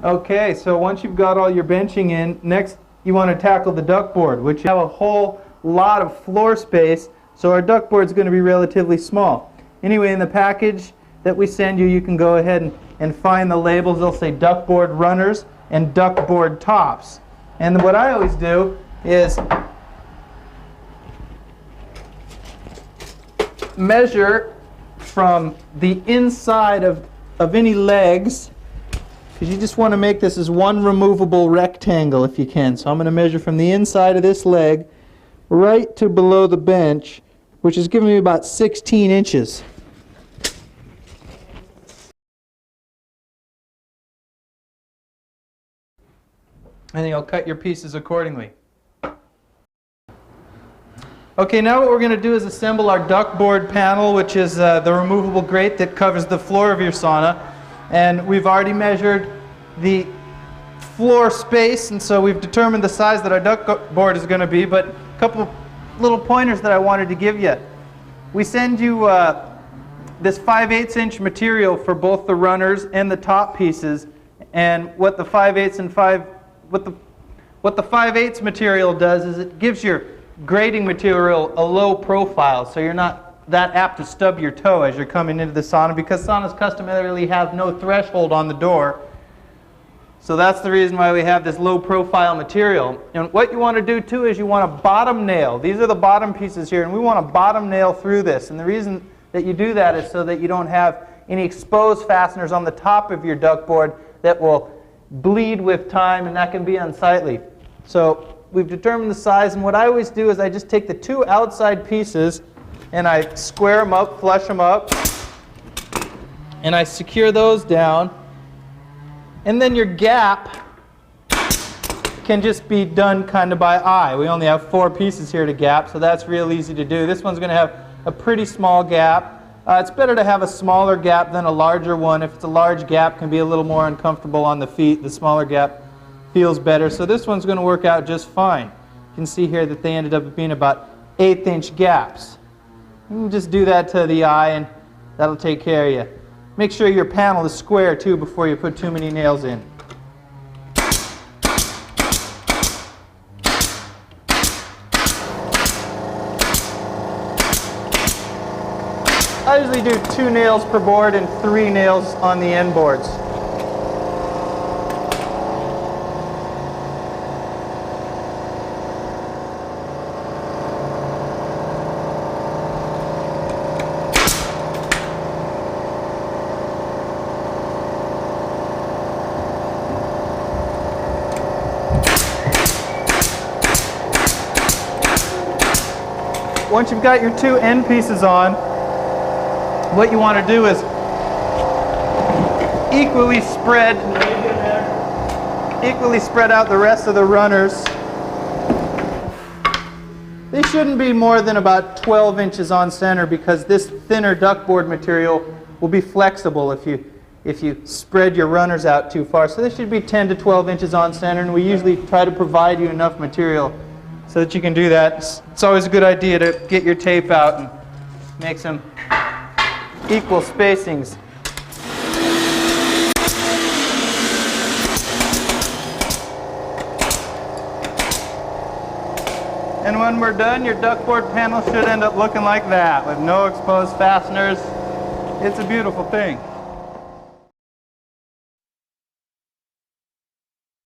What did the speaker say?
Okay, so once you've got all your benching in, next you want to tackle the duckboard, which have a whole lot of floor space, so our duckboard is going to be relatively small. Anyway, in the package that we send you, you can go ahead and find the labels. They'll say duckboard runners and duckboard tops. And what I always do is measure from the inside of any legs, because you just want to make this as one removable rectangle if you can. So I'm going to measure from the inside of this leg right to below the bench, which is giving me about 16 inches. And then you'll cut your pieces accordingly. Okay, now what we're going to do is assemble our duckboard panel, which is the removable grate that covers the floor of your sauna. And we've already measured the floor space, and so we've determined the size that our duckboard is going to be. But a couple little pointers that I wanted to give you. We send you this 5/8 inch material for both the runners and the top pieces. And what the 5/8 and what the 5/8 material does is it gives your grading material a low profile, so you're not that apt to stub your toe as you're coming into the sauna, because saunas customarily have no threshold on the door. So that's the reason why we have this low profile material. And what you want to do too is you want to bottom nail. These are the bottom pieces here, and we want to bottom nail through this. And the reason that you do that is so that you don't have any exposed fasteners on the top of your duckboard that will bleed with time, and that can be unsightly. So we've determined the size, and what I always do is I just take the two outside pieces and I square them up, flush them up, and I secure those down. And then your gap can just be done kind of by eye. We only have 4 pieces here to gap, so that's real easy to do. This one's going to have a pretty small gap. It's better to have a smaller gap than a larger one. If it's a large gap, it can be a little more uncomfortable on the feet. The smaller gap feels better. So this one's going to work out just fine. You can see here that they ended up being about 1/8 inch gaps. You can just do that to the eye, and that'll take care of you. Make sure your panel is square too before you put too many nails in. I usually do 2 nails per board and 3 nails on the end boards. Once you've got your 2 end pieces on, what you want to do is equally spread out the rest of the runners. They shouldn't be more than about 12 inches on center, because this thinner duckboard material will be flexible if you spread your runners out too far. So they should be 10 to 12 inches on center, and we usually try to provide you enough material so that you can do that. It's always a good idea to get your tape out and make some equal spacings. And when we're done, your duckboard panel should end up looking like that, with no exposed fasteners. It's a beautiful thing.